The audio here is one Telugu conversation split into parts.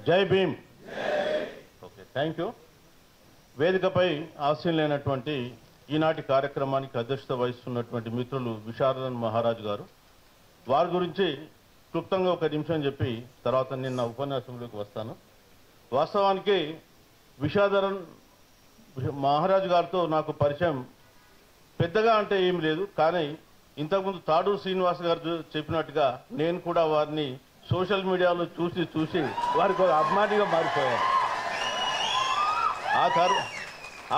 జై భీమ్. Okay, thank you. వేదికపై ఆశీనులైనటువంటి ఈనాటి కార్యక్రమానికి అధ్యక్షత వహిస్తున్నటువంటి మిత్రులు విశారదన్ మహారాజ్ గారు, వారి గురించి క్లుప్తంగా ఒక నిమిషం చెప్పి తర్వాత నిన్న ఉపన్యాసంలోకి వస్తాను. వాస్తవానికి విశారదన్ మహారాజ్ గారితో నాకు పరిచయం పెద్దగా అంటే ఏం లేదు, కానీ ఇంతకుముందు తాడూరు శ్రీనివాస్ గారు చెప్పినట్టుగా నేను కూడా వారిని సోషల్ మీడియాలో చూసి వారికి ఒక అభిమానిగా మారిపోయాను.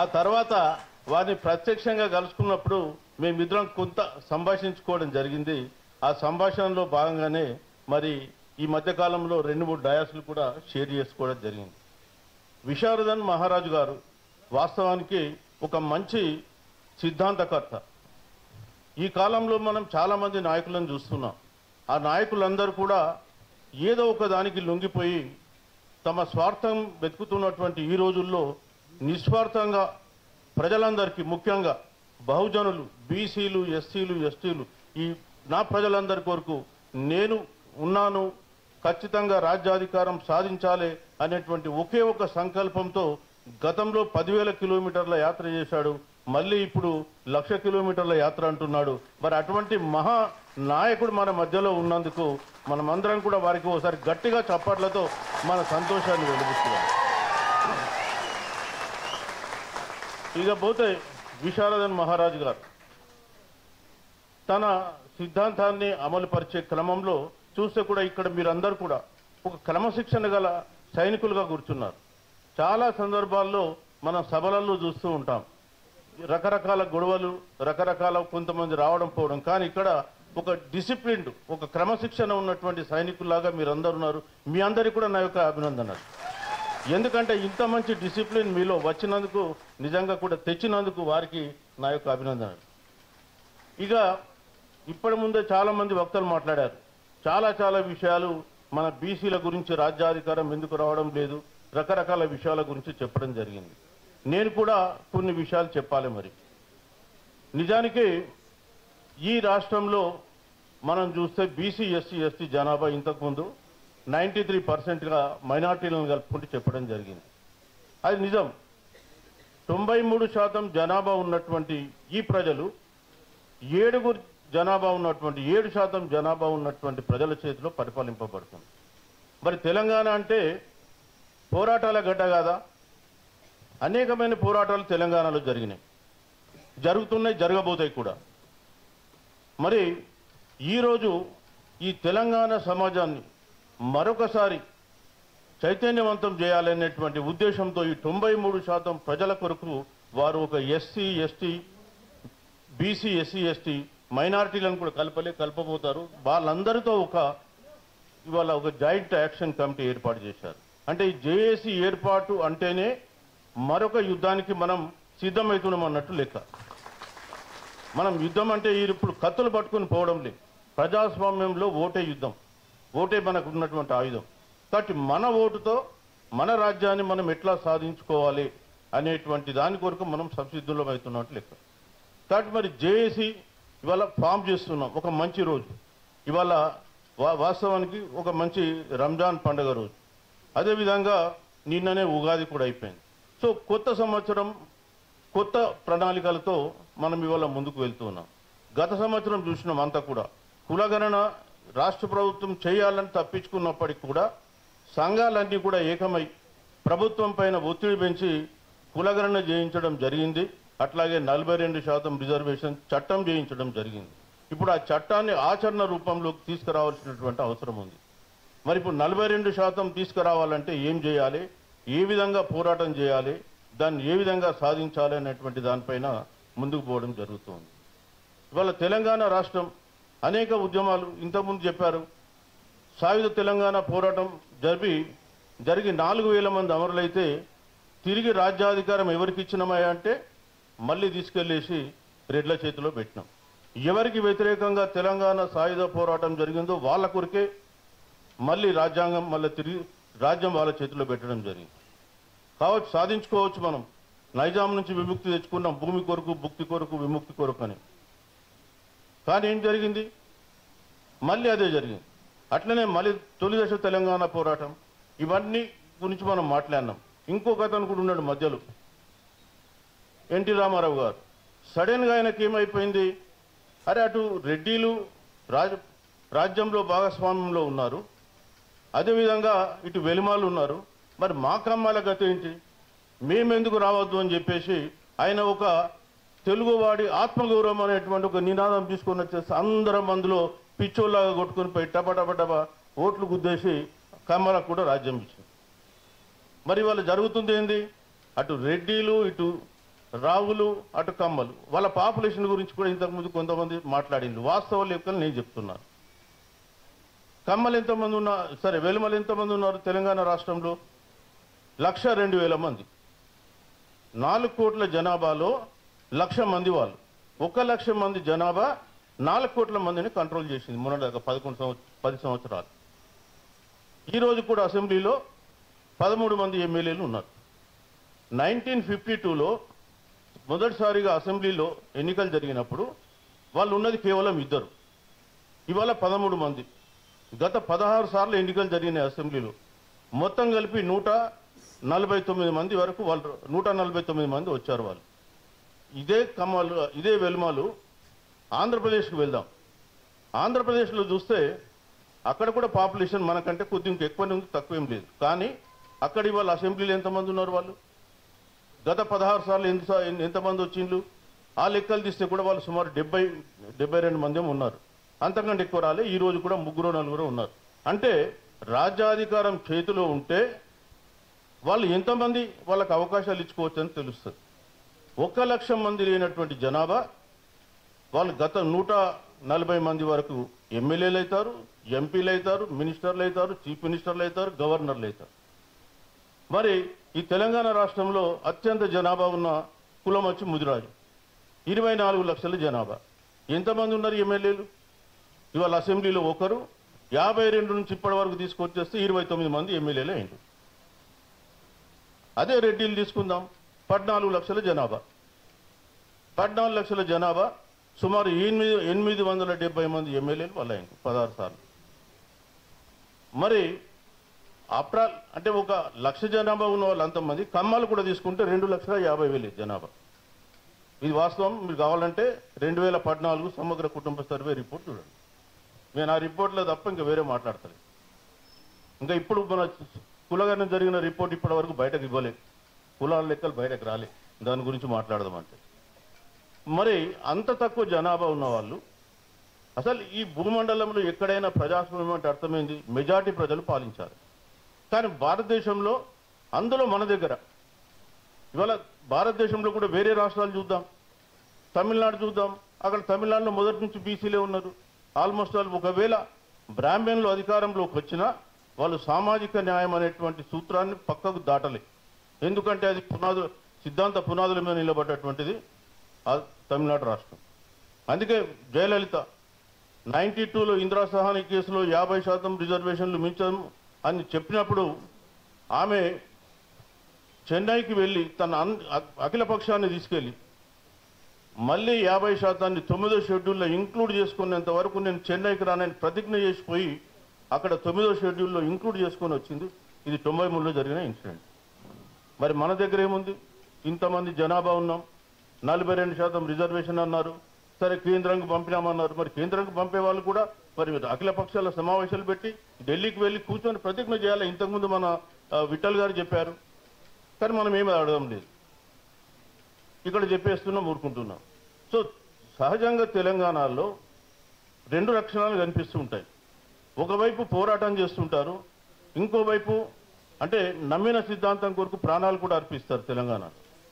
ఆ తర్వాత వారిని ప్రత్యక్షంగా కలుసుకున్నప్పుడు మేమిద్దరం కొంత సంభాషించుకోవడం జరిగింది. ఆ సంభాషణలో భాగంగానే మరి ఈ మధ్యకాలంలో 2-3 డయాస్లు కూడా షేర్ చేసుకోవడం జరిగింది. విశారదన్ మహారాజు గారు వాస్తవానికి ఒక మంచి సిద్ధాంతకర్త. ఈ కాలంలో మనం చాలామంది నాయకులను చూస్తున్నాం. ఆ నాయకులందరూ కూడా ఏదో ఒక దానికి లొంగిపోయి తమ స్వార్థం వెతుకుతున్నటువంటి ఈ రోజుల్లో నిస్వార్థంగా ప్రజలందరికీ, ముఖ్యంగా బహుజనులు, బీసీలు, ఎస్సీలు, ఎస్టీలు, ఈ నా ప్రజలందరి కొరకు నేను ఉన్నాను, ఖచ్చితంగా రాజ్యాధికారం సాధించాలి అనేటువంటి ఒకే ఒక సంకల్పంతో గతంలో 10,000 కిలోమీటర్ల యాత్ర చేశాడు. మళ్ళీ ఇప్పుడు 1,00,000 కిలోమీటర్ల యాత్ర అంటున్నాడు. మరి అటువంటి మహా నాయకుడు మన మధ్యలో ఉన్నందుకు మనమందరం కూడా వారికి ఒకసారి గట్టిగా చప్పట్లతో మన సంతోషాన్ని వెలిగిస్తున్నాం. ఇకపోతే విశారదన్ మహారాజు గారు తన సిద్ధాంతాన్ని అమలుపరిచే క్రమంలో చూస్తే కూడా ఇక్కడ మీరందరూ కూడా ఒక క్రమశిక్షణ గల సైనికులుగా కూర్చున్నారు. చాలా సందర్భాల్లో మనం సభలలో చూస్తూ ఉంటాం రకరకాల గొడవలు, రకరకాల కొంతమంది రావడం పోవడం, కానీ ఇక్కడ ఒక డిసిప్లిన్డ్, ఒక క్రమశిక్షణ ఉన్నటువంటి సైనికుల్లాగా మీరందరూ ఉన్నారు. మీ అందరికీ కూడా నా యొక్క అభినందనలు. ఎందుకంటే ఇంత మంచి డిసిప్లిన్ మీలో వచ్చినందుకు, నిజంగా కూడా తెచ్చినందుకు వారికి నా యొక్క అభినందనలు. ఇక ఇప్పటి ముందే చాలామంది వక్తలు మాట్లాడారు. చాలా విషయాలు మన బీసీల గురించి, రాజ్యాధికారం ఎందుకు రావడం లేదు, రకరకాల విషయాల గురించి చెప్పడం జరిగింది. నేను కూడా కొన్ని విషయాలు చెప్పాలి. మరి నిజానికి ఈ రాష్ట్రంలో మనం చూస్తే బీసీ, ఎస్సీ, ఎస్టీ జనాభా ఇంతకుముందు 93%గా మైనార్టీలను కలుపుకుంటూ చెప్పడం జరిగింది. అది నిజం. 93% జనాభా ఉన్నటువంటి ఈ ప్రజలు 7% జనాభా ఉన్నటువంటి ప్రజల చేతిలో పరిపాలింపబడుతుంది. మరి తెలంగాణ అంటే పోరాటాల గడ్డ కాదా? అనేకమైన పోరాటాలు తెలంగాణలో జరిగినాయి, జరుగుతున్నాయి, జరగబోతాయి కూడా. మరి ఈరోజు ఈ తెలంగాణ సమాజాన్ని మరొకసారి చైతన్యవంతం చేయాలనేటువంటి ఉద్దేశంతో ఈ 93% ప్రజల కొరకు వారు ఒక SC, ST, BC, SC, ST మైనారిటీలను కూడా కలపబోతారు. వాళ్ళందరితో ఇవాళ ఒక జాయింట్ యాక్షన్ కమిటీ ఏర్పాటు చేశారు. అంటే ఈ జేఏసీ ఏర్పాటు అంటేనే మరొక యుద్ధానికి మనం సిద్ధమవుతున్నాం అన్నట్టు లెక్క. మనం యుద్ధం అంటే ఇప్పుడు కత్తులు పట్టుకుని పోవడం లేదు. ప్రజాస్వామ్యంలో ఓటే యుద్ధం, ఓటే మనకు ఉన్నటువంటి ఆయుధం. కాబట్టి మన ఓటుతో మన రాజ్యాన్ని మనం ఎట్లా సాధించుకోవాలి అనేటువంటి దాని కొరకు మనం సంసిద్ధులం అవుతున్నట్టు లెక్క. కాబట్టి మరి జేఏసీ ఇవాళ ఫామ్ చేస్తున్నాం. ఒక మంచి రోజు ఇవాళ, వాస్తవానికి ఒక మంచి రంజాన్ పండుగ రోజు. అదేవిధంగా నిన్ననే ఉగాది కూడా అయిపోయింది. సో కొత్త సంవత్సరం, కొత్త ప్రణాళికలతో మనం ఇవాళ ముందుకు వెళ్తున్నాం. గత సంవత్సరం చూసినాం అంతా కూడా కులగణన రాష్ట్ర ప్రభుత్వం చేయాలని తప్పించుకున్నప్పటికీ కూడా సంఘాలన్నీ కూడా ఏకమై ప్రభుత్వం పైన ఒత్తిడి పెంచి కులగణన చేయించడం జరిగింది. అట్లాగే 42% రిజర్వేషన్ చట్టం చేయించడం జరిగింది. ఇప్పుడు ఆ చట్టాన్ని ఆచరణ రూపంలోకి తీసుకురావాల్సినటువంటి అవసరం ఉంది. మరి ఇప్పుడు 42% తీసుకురావాలంటే ఏం చేయాలి, ఏ విధంగా పోరాటం చేయాలి, దాన్ని ఏ విధంగా సాధించాలి అనేటువంటి దానిపైన ముందుకు పోవడం జరుగుతుంది. ఇవాళ తెలంగాణ రాష్ట్రం అనేక ఉద్యమాలు ఇంతకుముందు చెప్పారు. సాయుధ తెలంగాణ పోరాటం జరిగి 4,000 మంది అమరులైతే తిరిగి రాజ్యాధికారం ఎవరికి ఇచ్చినామయ్యా అంటే మళ్ళీ తీసుకెళ్లేసి రెడ్ల చేతిలో పెట్టినాం. ఎవరికి వ్యతిరేకంగా తెలంగాణ సాయుధ పోరాటం జరిగిందో వాళ్ళ కొరికే మళ్ళీ రాజ్యాంగం, మళ్ళీ తిరిగి రాజ్యం వాళ్ళ చేతిలో పెట్టడం జరిగింది. కావచ్చు, సాధించుకోవచ్చు. మనం నైజాం నుంచి విముక్తి తెచ్చుకున్నాం, భూమి కొరకు, భుక్తి కొరకు, విముక్తి కొరకు అని. కానీ ఏం జరిగింది? మళ్ళీ అదే జరిగింది. అట్లనే మళ్ళీ తొలి దశ తెలంగాణ పోరాటం, ఇవన్నీ గురించి మనం మాట్లాడినాం. ఇంకొక అతను కూడా ఉన్నాడు మధ్యలో, ఎన్టీ రామారావు గారు. సడన్గా ఆయనకి ఏమైపోయింది, అరే అటు రెడ్డిలు రాజ్యంలో భాగస్వామ్యంలో ఉన్నారు, అదేవిధంగా ఇటు వెలిమాలు ఉన్నారు, మరి మా కమ్మాల గతి ఏంటి, మేమెందుకు రావద్దు అని చెప్పేసి ఆయన ఒక తెలుగువాడి ఆత్మగౌరవం అనేటువంటి ఒక నినాదం తీసుకొని వచ్చేసి అందరం అందులో పిచ్చోల్లాగా కొట్టుకుని పోయి టపటపటప ఓట్లు గుద్దేసి కమ్మలకు కూడా రాజ్యం ఇచ్చింది. మరి వాళ్ళు జరుగుతుంది ఏంది, అటు రెడ్డిలు ఇటు రావులు అటు కమ్మలు, వాళ్ళ పాపులేషన్ గురించి కూడా ఇంతకుముందు కొంతమంది మాట్లాడింది. వాస్తవ లెక్కలు నేను చెప్తున్నాను. కమ్మలు ఎంతమంది ఉన్నారు, సరే వెలుమలు ఎంతమంది ఉన్నారు తెలంగాణ రాష్ట్రంలో? 1,02,000 మంది. 4 కోట్ల జనాభాలో 1,00,000 మంది వాళ్ళు. 1,00,000 మంది జనాభా 4 కోట్ల మందిని కంట్రోల్ చేసింది మొన్నటిదాకా 10 సంవత్సరాలు. ఈరోజు కూడా అసెంబ్లీలో 13 మంది ఎమ్మెల్యేలు ఉన్నారు. 1952లో మొదటిసారిగా అసెంబ్లీలో ఎన్నికలు జరిగినప్పుడు వాళ్ళు ఉన్నది కేవలం 2. ఇవాళ 13 మంది. గత 16 సార్లు ఎన్నికలు జరిగిన అసెంబ్లీలో మొత్తం కలిపి 149 మంది వరకు వాళ్ళు 149 మంది వచ్చారు వాళ్ళు. ఇదే కమ్మలు ఇదే వెలుమలు ఆంధ్రప్రదేశ్కి వెళ్దాం. ఆంధ్రప్రదేశ్లో చూస్తే అక్కడ కూడా పాపులేషన్ మనకంటే కొద్దిగా ఎక్కువనే ఉంది, తక్కువేం లేదు. కానీ అక్కడ ఇవాళ అసెంబ్లీలో ఎంతమంది ఉన్నారు వాళ్ళు? గత 16 సార్లు ఎంతమంది వచ్చిండ్రు? ఆ లెక్కలు తీస్తే కూడా వాళ్ళు సుమారు 72 మంది ఉన్నారు. అంతకంటే ఎక్కువ రాలే. ఈ రోజు కూడా 3-4 ఉన్నారు. అంటే రాజ్యాధికారం చేతిలో ఉంటే వాళ్ళు ఎంతమంది వాళ్ళకి అవకాశాలు ఇచ్చుకోవచ్చు అని తెలుస్తుంది. 1,00,000 మంది లేనటువంటి జనాభా వాళ్ళు గత 140 మంది వరకు ఎమ్మెల్యేలు అవుతారు, ఎంపీలు అవుతారు, మినిస్టర్లు అవుతారు, చీఫ్ మినిస్టర్లు అవుతారు, గవర్నర్లు అవుతారు. మరి ఈ తెలంగాణ రాష్ట్రంలో అత్యంత జనాభా ఉన్న కులం వచ్చి ముదిరాజు. 24 లక్షల జనాభా. ఎంతమంది ఉన్నారు ఎమ్మెల్యేలు? ఇవాళ అసెంబ్లీలో ఒకరు, 52 నుంచి ఇప్పటి వరకు తీసుకొచ్చేస్తే 29 మంది ఎమ్మెల్యేలు అయింది. అదే రెడ్డిలు తీసుకుందాం, 14 లక్షల జనాభా. 14 లక్షల జనాభా సుమారు 870 మంది ఎమ్మెల్యేలు వాళ్ళు అయింది 16 సార్లు. మరి అంటే 1,00,000 జనాభా ఉన్న వాళ్ళు అంతమంది. కమ్మాలు కూడా తీసుకుంటే 2,50,000 జనాభా. ఇది వాస్తవం. మీరు కావాలంటే 2014 సమగ్ర కుటుంబ సర్వే రిపోర్ట్ చూడండి. నేను ఆ రిపోర్ట్లో తప్ప ఇంకా వేరే మాట్లాడతలేదు. ఇంకా ఇప్పుడు మన కులగణన జరిగిన రిపోర్ట్ ఇప్పటి వరకు బయటకు ఇవ్వలేదు. కులాల లెక్కలు బయటకు రాలేదు. దాని గురించి మాట్లాడదామంటే మరి అంత తక్కువ జనాభా ఉన్న వాళ్ళు అసలు ఈ భూమండలంలో ఎక్కడైనా ప్రజాస్వామ్యం అంటే అర్థమైంది, మెజార్టీ ప్రజలు పాలించారు. కానీ భారతదేశంలో అందులో మన దగ్గర ఇవాళ భారతదేశంలో కూడా వేరే రాష్ట్రాలు చూద్దాం, తమిళనాడు చూద్దాం. అక్కడ తమిళనాడులో మొదటి నుంచి బీసీలే ఉన్నారు. ఆల్మోస్ట్ వాళ్ళు ఒకవేళ బ్రాహ్మణులు అధికారంలోకి వచ్చినా వాళ్ళు సామాజిక న్యాయం అనేటువంటి సూత్రాన్ని పక్కకు దాటలే. ఎందుకంటే అది సిద్ధాంత పునాదుల మీద నిలబడ్డటువంటిది తమిళనాడు రాష్ట్రం. అందుకే జయలలిత 92లో ఇందిరా సహాని కేసులో 50% రిజర్వేషన్లు మించాము అని చెప్పినప్పుడు ఆమె చెన్నైకి వెళ్ళి తన అఖిలపక్షాన్ని తీసుకెళ్ళి మళ్ళీ 50% 9వ షెడ్యూల్లో ఇంక్లూడ్ చేసుకునేంత వరకు నేను చెన్నైకి రానని ప్రతిజ్ఞ చేసిపోయి అక్కడ 9వ షెడ్యూల్లో ఇంక్లూడ్ చేసుకొని వచ్చింది. ఇది 93లో జరిగిన ఇన్సిడెంట్. మరి మన దగ్గర ఏముంది? ఇంతమంది జనాభా ఉన్నాం, 42% రిజర్వేషన్ అన్నారు. సరే కేంద్రానికి పంపినామన్నారు. మరి కేంద్రానికి పంపే వాళ్ళు కూడా మరి అఖిల పక్షాల సమావేశాలు పెట్టి ఢిల్లీకి వెళ్ళి కూర్చొని ప్రతిజ్ఞ చేయాలి. ఇంతకుముందు మన విఠల్ గారు చెప్పారు. కానీ మనం ఏమీ అడగడం లేదు, ఇక్కడ చెప్పేస్తున్నాం, ఊరుకుంటున్నాం. సో సహజంగా తెలంగాణలో 2 లక్షణాలు కనిపిస్తూ ఉంటాయి. ఒకవైపు పోరాటం చేస్తుంటారు, ఇంకోవైపు అంటే నమ్మిన సిద్ధాంతం కొరకు ప్రాణాలు కూడా అర్పిస్తారు తెలంగాణ.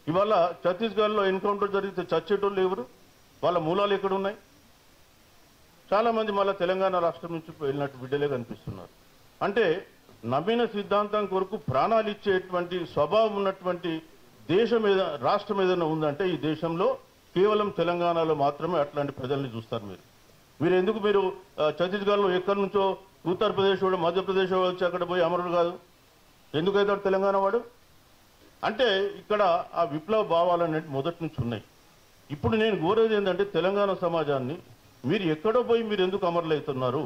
ఇవాళ ఛత్తీస్గఢ్లో ఎన్కౌంటర్ జరిగితే చచ్చేటోళ్ళు ఎవరు? వాళ్ళ మూలాలు ఎక్కడున్నాయి? చాలామంది మళ్ళీ తెలంగాణ రాష్ట్రం నుంచి వెళ్ళినట్టు బిడ్డలే కనిపిస్తున్నారు. అంటే నమ్మిన సిద్ధాంతం కొరకు ప్రాణాలు ఇచ్చేటువంటి స్వభావం ఉన్నటువంటి దేశం రాష్ట్రం ఏదైనా ఉందంటే ఈ దేశంలో కేవలం తెలంగాణలో మాత్రమే అట్లాంటి ప్రజల్ని చూస్తారు. మీరు ఎందుకు ఛత్తీస్గఢ్లో ఎక్కడి నుంచో ఉత్తరప్రదేశ్ వాడు మధ్యప్రదేశ్ వాడు వచ్చి అక్కడ పోయి అమరుడు కాదు? ఎందుకైతే తెలంగాణ వాడు? అంటే ఇక్కడ ఆ విప్లవ భావాలనేవి మొదటి నుంచి ఉన్నాయి. ఇప్పుడు నేను కోరేది ఏంటంటే తెలంగాణ సమాజాన్ని మీరు ఎక్కడో పోయి మీరు ఎందుకు అమరులవుతున్నారు?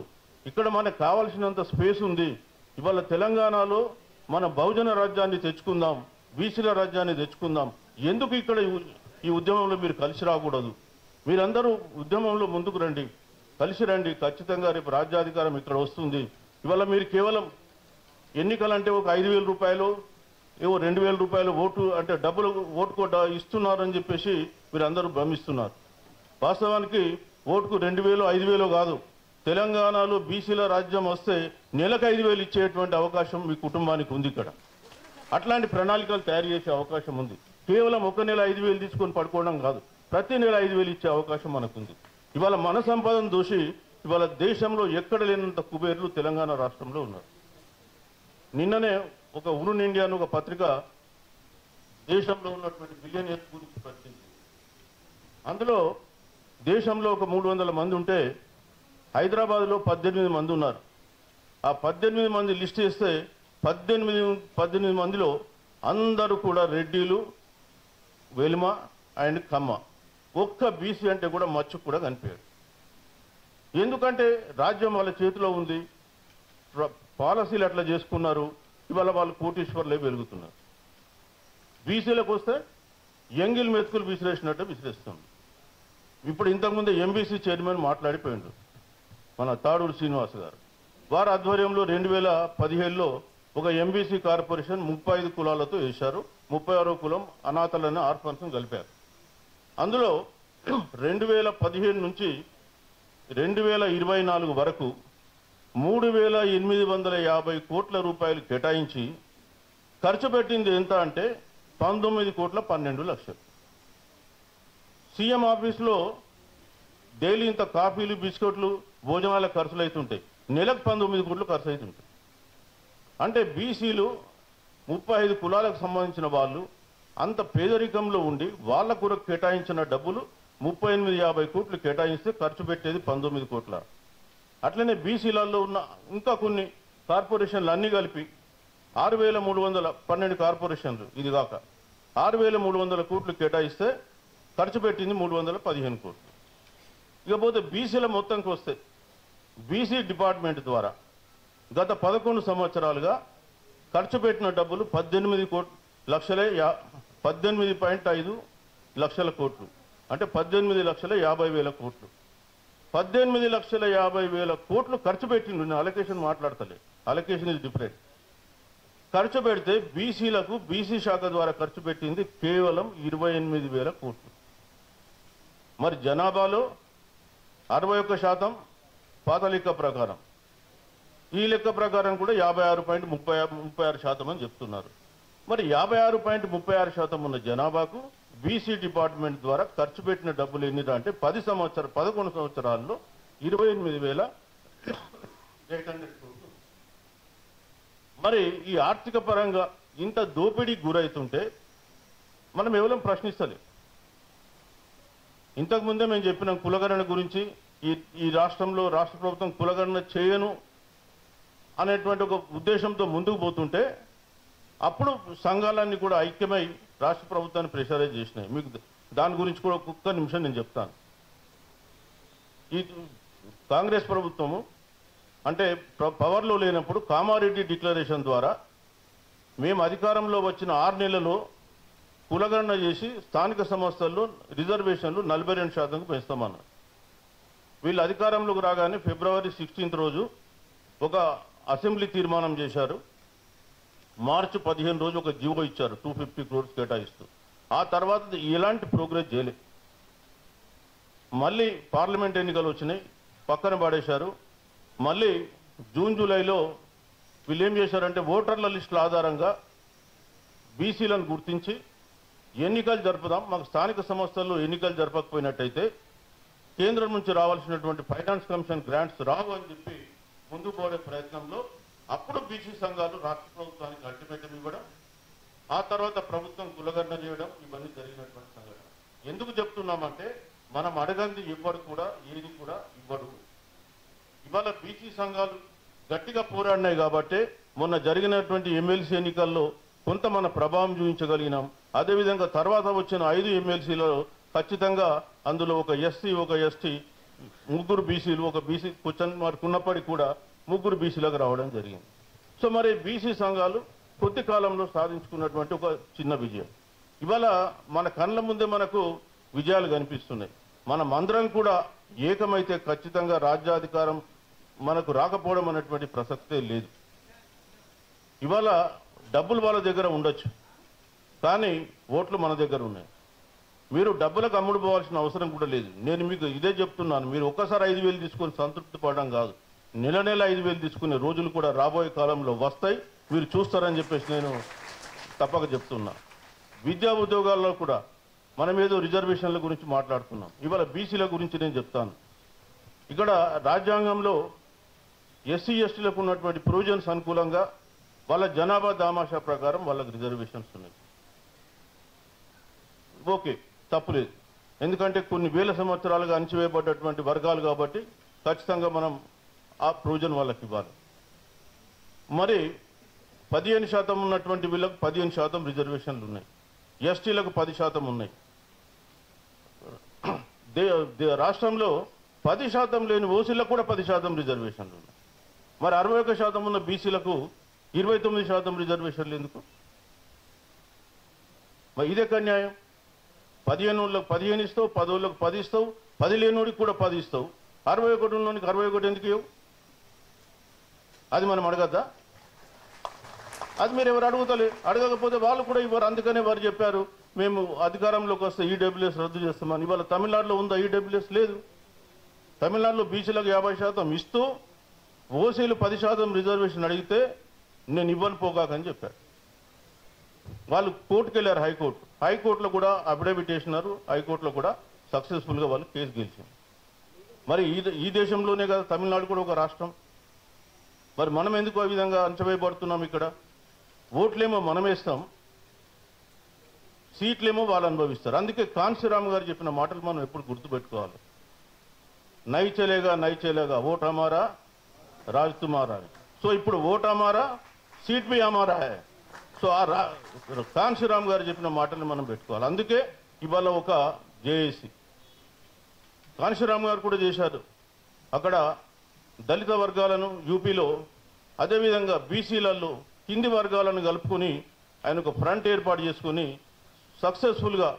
ఇక్కడ మనకు కావాల్సినంత స్పేస్ ఉంది. ఇవాళ తెలంగాణలో మన బహుజన రాజ్యాన్ని తెచ్చుకుందాం, బీసీల రాజ్యాన్ని తెచ్చుకుందాం. ఎందుకు ఇక్కడ ఈ ఉద్యమంలో మీరు కలిసి రాకూడదు? మీరందరూ ఉద్యమంలో ముందుకు రండి, కలిసి రండి. ఖచ్చితంగా రేపు రాజ్యాధికారం ఇక్కడ వస్తుంది. ఇవాళ మీరు కేవలం ఎన్నికలంటే ఒక 5,000 రూపాయలు ఏవో 2,000 రూపాయలు ఓటు అంటే డబ్బులు ఓటుకో ఇస్తున్నారని చెప్పేసి మీరు అందరూ భ్రమిస్తున్నారు. వాస్తవానికి ఓటుకు 2,000 5,000 కాదు. తెలంగాణలో బీసీల రాజ్యం వస్తే నెలకు 5,000 ఇచ్చేటువంటి అవకాశం మీ కుటుంబానికి ఉంది. ఇక్కడ అట్లాంటి ప్రణాళికలు తయారు చేసే అవకాశం ఉంది. కేవలం ఒక నెల 5,000 తీసుకొని పడుకోవడం కాదు, ప్రతి నెల 5,000 ఇచ్చే అవకాశం మనకుంది. ఇవాళ మన సంపదను దూసి ఇవాళ దేశంలో ఎక్కడ లేనంత కుబేర్లు తెలంగాణ రాష్ట్రంలో ఉన్నారు. నిన్ననే ఒక ఉరున్ ఇండియా అని ఒక పత్రిక దేశంలో ఉన్నటువంటి బిలియనీర్స్ గురించి ప్రచురించింది. అందులో దేశంలో ఒక 300 మంది ఉంటే హైదరాబాద్లో 18 మంది ఉన్నారు. ఆ 18 మంది లిస్ట్ చేస్తే 18 మందిలో అందరూ కూడా రెడ్డిలు, వెలుమ అండ్ కమ్మ. ఒక్క బీసీ అంటే కూడా మచ్చు కూడా కనిపించాడు. ఎందుకంటే రాజ్యం వాళ్ళ చేతిలో ఉంది, పాలసీలు అట్లా చేసుకున్నారు. ఇవాళ వాళ్ళు కోటీశ్వర్లే వెలుగుతున్నారు. బీసీలకు వస్తే ఎంగిల్ మెతుకులు విసిరేసినట్టు విసిరేస్తుంది. ఇప్పుడు ఇంతకుముందు ఎంబీసీ చైర్మన్ మాట్లాడిపోయిండు మన తాడూరు శ్రీనివాస్ గారు. వారి ఆధ్వర్యంలో 2017లో ఒక ఎంబీసీ కార్పొరేషన్ 35 కులాలతో వేశారు. 36వ కులం అనాథలను ఆర్ఫన్స్ను కలిపారు. అందులో 2015 నుంచి 2024 వరకు 3,850 కోట్ల రూపాయలు కేటాయించి ఖర్చు పెట్టింది ఎంత అంటే 19,12,00,000. సీఎం ఆఫీస్లో డైలీ ఇంత కాఫీలు, బిస్కెట్లు, భోజనాల ఖర్చులు అవుతుంటాయి. నెలకు 19 కోట్లు ఖర్చు అవుతుంటాయి. అంటే బీసీలు 35 కులాలకు సంబంధించిన వాళ్ళు అంత పేదరికంలో ఉండి వాళ్ళ కొరకు కేటాయించిన డబ్బులు 38,50 కోట్లు కేటాయిస్తే ఖర్చు పెట్టేది 19 కోట్ల. అట్లనే బీసీలలో ఉన్న ఇంకా కొన్ని కార్పొరేషన్లు అన్నీ కలిపి 6,312 కార్పొరేషన్లు, ఇది కాక 6,300 కోట్లు కేటాయిస్తే ఖర్చు పెట్టింది 315 కోట్లు. ఇకపోతే బీసీల మొత్తంకి వస్తే బీసీ డిపార్ట్మెంట్ ద్వారా గత 11 సంవత్సరాలుగా ఖర్చు పెట్టిన డబ్బులు 18,5 లక్షల కోట్లు, అంటే 18,50,000 కోట్లు. 18,50,000 కోట్లు ఖర్చు పెట్టిండు. నేను అలొకేషన్ మాట్లాడతలే, అలొకేషన్ ఇస్ డిఫరెంట్. ఖర్చు పెడితే బీసీలకు బీసీ శాఖ ద్వారా ఖర్చు పెట్టింది కేవలం 28,000 కోట్లు. మరి జనాభాలో 61% పాత లెక్క ప్రకారం, ఈ లెక్క ప్రకారం కూడా 56.36% అని చెప్తున్నారు. మరి 56.36% ఉన్న జనాభాకు బీసీ డిపార్ట్మెంట్ ద్వారా ఖర్చు పెట్టిన డబ్బులు ఎన్నిరా అంటే 11 సంవత్సరాల్లో 28,800 కోట్లు. మరి ఈ ఆర్థిక పరంగా ఇంత దోపిడీకి గురవుతుంటే మనం ఎవరం ప్రశ్నిస్తలేం. ఇంతకుముందే మేము చెప్పినాం కులగణన గురించి. ఈ రాష్ట్రంలో రాష్ట్ర ప్రభుత్వం కులగణన చేయను అనేటువంటి ఒక ఉద్దేశంతో ముందుకు పోతుంటే అప్పుడు సంఘాలన్నీ కూడా ఐక్యమై రాష్ట్ర ప్రభుత్వాన్ని ప్రెషరైజ్ చేసినాయి. మీకు దాని గురించి కూడా ఒక్క నిమిషం నేను చెప్తాను. ఈ కాంగ్రెస్ ప్రభుత్వము అంటే పవర్లో లేనప్పుడు కామారెడ్డి డిక్లరేషన్ ద్వారా మేము అధికారంలో వచ్చిన 6 నెలల్లో కులగణన చేసి స్థానిక సంస్థల్లో రిజర్వేషన్లు 42% పెంచుతామన్నారు. వీళ్ళు అధికారంలోకి రాగానే ఫిబ్రవరి 16 రోజు ఒక అసెంబ్లీ తీర్మానం చేశారు. మార్చి 15 రోజు ఒక జీవో ఇచ్చారు 250 crores కేటాయిస్తూ. ఆ తర్వాత ఎలాంటి ప్రోగ్రెస్ చేయలే. మళ్ళీ పార్లమెంట్ ఎన్నికలు వచ్చినాయి, పక్కన పడేశారు. మళ్ళీ జూన్ జూలైలో వీళ్ళు ఏం చేశారంటే ఓటర్ల లిస్టుల ఆధారంగా బీసీలను గుర్తించి ఎన్నికలు జరుపుదాం, మాకు స్థానిక సంస్థల్లో ఎన్నికలు జరపకపోయినట్టయితే కేంద్రం నుంచి రావాల్సినటువంటి ఫైనాన్స్ కమిషన్ గ్రాంట్స్ రావు అని చెప్పి ముందుకు పోయే ప్రయత్నంలో అప్పుడు బీసీ సంఘాలు రాష్ట్ర ప్రభుత్వానికి అల్టిమేటం ఇవ్వడం, ఆ తర్వాత ప్రభుత్వం కులగణన చేయడం, ఇవన్నీ జరిగినటువంటి సంఘటన. ఎందుకు చెప్తున్నామంటే మనం అడగంది ఇవ్వడు కూడా, ఏది కూడా ఇవ్వడు. ఇవాళ బీసీ సంఘాలు గట్టిగా పోరాడినాయి కాబట్టి మొన్న జరిగినటువంటి ఎమ్మెల్సీ ఎన్నికల్లో కొంత మన ప్రభావం చూపించగలిగినాం. అదేవిధంగా తర్వాత వచ్చిన 5 ఎమ్మెల్సీలలో ఖచ్చితంగా అందులో ఒక ఎస్సీ, ఒక ఎస్టీ, 3 బీసీలు, ఒక బీసీ క్వశ్చన్ మార్క్ ఉన్నప్పటికీ కూడా 3 బీసీలకు రావడం జరిగింది. సో మరి బీసీ సంఘాలు కొద్ది కాలంలో సాధించుకున్నటువంటి ఒక చిన్న విజయం. ఇవాళ మన కళ్ళ ముందే మనకు విజయాలు కనిపిస్తున్నాయి. మనం అందరం కూడా ఏకమైతే ఖచ్చితంగా రాజ్యాధికారం మనకు రాకపోవడం అనేటువంటి ప్రసక్తే లేదు. ఇవాళ డబ్బులు వాళ్ళ దగ్గర ఉండొచ్చు, కానీ ఓట్లు మన దగ్గర ఉన్నాయి. మీరు డబ్బులకు అమ్ముడు పోవాల్సిన అవసరం కూడా లేదు. నేను మీకు ఇదే చెప్తున్నాను. మీరు ఒక్కసారి 5,000 తీసుకొని సంతృప్తి పడడం కాదు, నెల 5,000 తీసుకునే రోజులు కూడా రాబోయే కాలంలో వస్తాయి. మీరు చూస్తారని చెప్పేసి నేను తప్పక చెప్తున్నా. విద్యా ఉద్యోగాల్లో కూడా మనం ఏదో రిజర్వేషన్ల గురించి మాట్లాడుతున్నాం. ఇవాళ బీసీల గురించి నేను చెప్తాను. ఇక్కడ రాజ్యాంగంలో ఎస్సీ ఎస్టీలకు ఉన్నటువంటి ప్రొవిజన్స్ అనుకూలంగా వాళ్ళ జనాభా దామాషా ప్రకారం వాళ్ళకి రిజర్వేషన్స్ ఉన్నాయి. ఓకే, తప్పులేదు. ఎందుకంటే కొన్ని వేల సంవత్సరాలుగా అణచివేయబడ్డటువంటి వర్గాలు కాబట్టి ఖచ్చితంగా మనం ఆ ప్రొవిజన్ వాళ్ళకి ఇవ్వాలి. మరి 15% ఉన్నటువంటి వీళ్ళకు 15% రిజర్వేషన్లు ఉన్నాయి. ఎస్టీలకు 10% ఉన్నాయి. రాష్ట్రంలో 10% లేని ఓసీలకు కూడా 10% రిజర్వేషన్లు ఉన్నాయి. మరి 61% ఉన్న బీసీలకు 29% రిజర్వేషన్లు ఎందుకు? మరి ఇదెక్కడ న్యాయం? 15 వాళ్ళకి 15 ఇస్తావు, 10 వాళ్ళకి 10 ఇస్తావు, 10 లేనోడికి కూడా 10 ఇస్తావు, 61 ఉన్నోడికి 61 ఎందుకు ఇవ్వవు? అది మనం అడగద్దా? అది మీరు ఎవరు అడుగుతలే. అడగకపోతే వాళ్ళు కూడా ఇవ్వరు. అందుకనే వారు చెప్పారు మేము అధికారంలోకి వస్తే ఈడబ్ల్యూఎస్ రద్దు చేస్తామని. ఇవాళ తమిళనాడులో ఉందా ఈడబ్ల్యూఎస్? లేదు. తమిళనాడులో బీసీలకు 50% ఇస్తూ ఓసీలు 10% రిజర్వేషన్ అడిగితే నేను ఇవ్వను పోకాకని చెప్పారు. వాళ్ళు కోర్టుకు వెళ్ళారు, హైకోర్టులో కూడా అఫిడవిట్ చేసినారు. హైకోర్టులో కూడా సక్సెస్ఫుల్గా వాళ్ళు కేసు గెలిచారు. మరి ఈ దేశంలోనే కదా తమిళనాడు కూడా ఒక రాష్ట్రం. మరి మనం ఎందుకు ఆ విధంగా అంచవేయబడుతున్నాం? ఇక్కడ ఓట్లేమో మనం వేస్తాం, సీట్లేమో వాళ్ళు అనుభవిస్తారు. అందుకే కాంశీరామ్ గారు చెప్పిన మాటలు మనం ఎప్పుడు గుర్తుపెట్టుకోవాలి. నై చలేగా ఓట్ హమారా రాజ్ తుమారా. సో ఇప్పుడు ఓట్ హమారా, సీట్ బి హమారా హై. సో ఆ కాంశీరామ్ గారు చెప్పిన మాటలు మనం పెట్టుకోవాలి. అందుకే ఇవాళ ఒక జేఏసీ కాంశీరామ్ గారు కూడా చేశారు. అక్కడ దళిత వర్గాలను యూపీలో, అదేవిధంగా బీసీలలో కింది వర్గాలను కలుపుకొని ఆయన ఒక ఫ్రంట్ ఏర్పాటు చేసుకుని సక్సెస్ఫుల్గా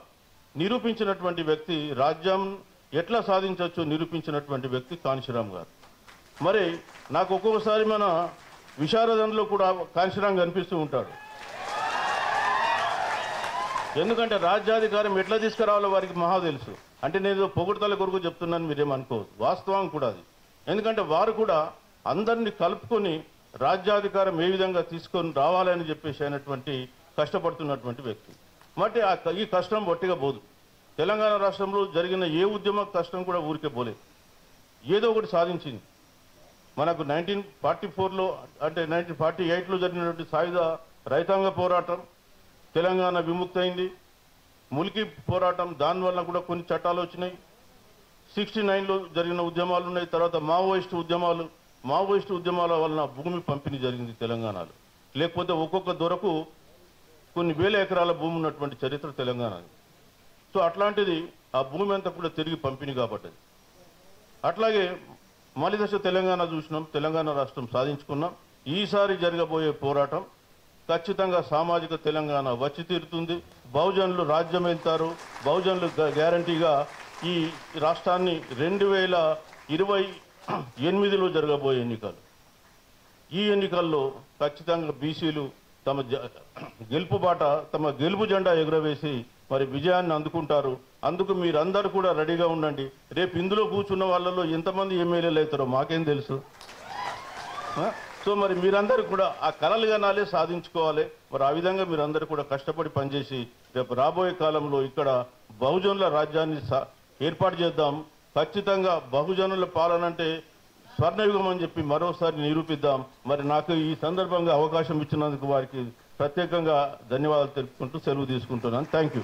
నిరూపించినటువంటి వ్యక్తి, రాజ్యం ఎట్లా సాధించవచ్చు నిరూపించినటువంటి వ్యక్తి కాంశీరామ్ గారు. మరి నాకు ఒక్కొక్కసారి మన విశారదంలో కూడా కాంశీరామ్ కనిపిస్తూ ఉంటాడు. ఎందుకంటే రాజ్యాధికారం ఎట్లా తీసుకురావాలో వారికి మహా తెలుసు. అంటే నేను పొగుడుతల కొరకు చెప్తున్నాను, మీరేమనుకోవద్దు. వాస్తవం కూడా అది. ఎందుకంటే వారు కూడా అందరినీ కలుపుకొని రాజ్యాధికారం ఏ విధంగా తీసుకొని రావాలని చెప్పేసి అయినటువంటి కష్టపడుతున్నటువంటి వ్యక్తి. మరి ఈ కష్టం ఒట్టిగా పోదు. తెలంగాణ రాష్ట్రంలో జరిగిన ఏ ఉద్యమ కష్టం కూడా ఊరికే పోలేదు. ఏదో ఒకటి సాధించింది. మనకు 1944లో అంటే 1948లో జరిగినటువంటి సాయుధ రైతాంగ పోరాటం, తెలంగాణ విముక్తయింది. ములికి పోరాటం, దానివల్ల కూడా కొన్ని చట్టాలు వచ్చినాయి. 69లో జరిగిన ఉద్యమాలు ఉన్నాయి. తర్వాత మావోయిస్టు ఉద్యమాల వలన భూమి పంపిణీ జరిగింది తెలంగాణలో. లేకపోతే ఒక్కొక్క దొరకు కొన్ని వేల ఎకరాల భూమి ఉన్నటువంటి చరిత్ర తెలంగాణ. సో అట్లాంటిది ఆ భూమి అంతా కూడా తిరిగి పంపిణీ కాబట్టది. అట్లాగే మలిదశ తెలంగాణ చూసినాం, తెలంగాణ రాష్ట్రం సాధించుకున్నాం. ఈసారి జరగబోయే పోరాటం ఖచ్చితంగా సామాజిక తెలంగాణ వచ్చి తీరుతుంది. బహుజనులు రాజ్యం వెళ్తారు. బహుజనులు గ్యారంటీగా ఈ రాష్ట్రాన్ని 2028లో జరగబోయే ఎన్నికలు, ఈ ఎన్నికల్లో ఖచ్చితంగా బీసీలు తమ గెలుపు జెండా ఎగురవేసి మరి విజయాన్ని అందుకుంటారు. అందుకు మీరందరూ కూడా రెడీగా ఉండండి. రేపు ఇందులో కూర్చున్న వాళ్ళలో ఎంతమంది ఎమ్మెల్యేలు అవుతారో మాకేం తెలుసు. సో మరి మీరందరూ కూడా ఆ కలలు గనాలే సాధించుకోవాలి. మరి ఆ విధంగా మీరందరూ కూడా కష్టపడి పనిచేసి రేపు రాబోయే కాలంలో ఇక్కడ బహుజనుల రాజ్యాన్ని ఏర్పాటు చేద్దాం. ఖచ్చితంగా బహుజనుల పాలన అంటే స్వర్ణయుగం అని చెప్పి మరోసారి నిరూపిద్దాం. మరి నాకు ఈ సందర్భంగా అవకాశం ఇచ్చినందుకు వారికి ప్రత్యేకంగా ధన్యవాదాలు తెలుపుకుంటూ సెలవు తీసుకుంటున్నాను. Thank you.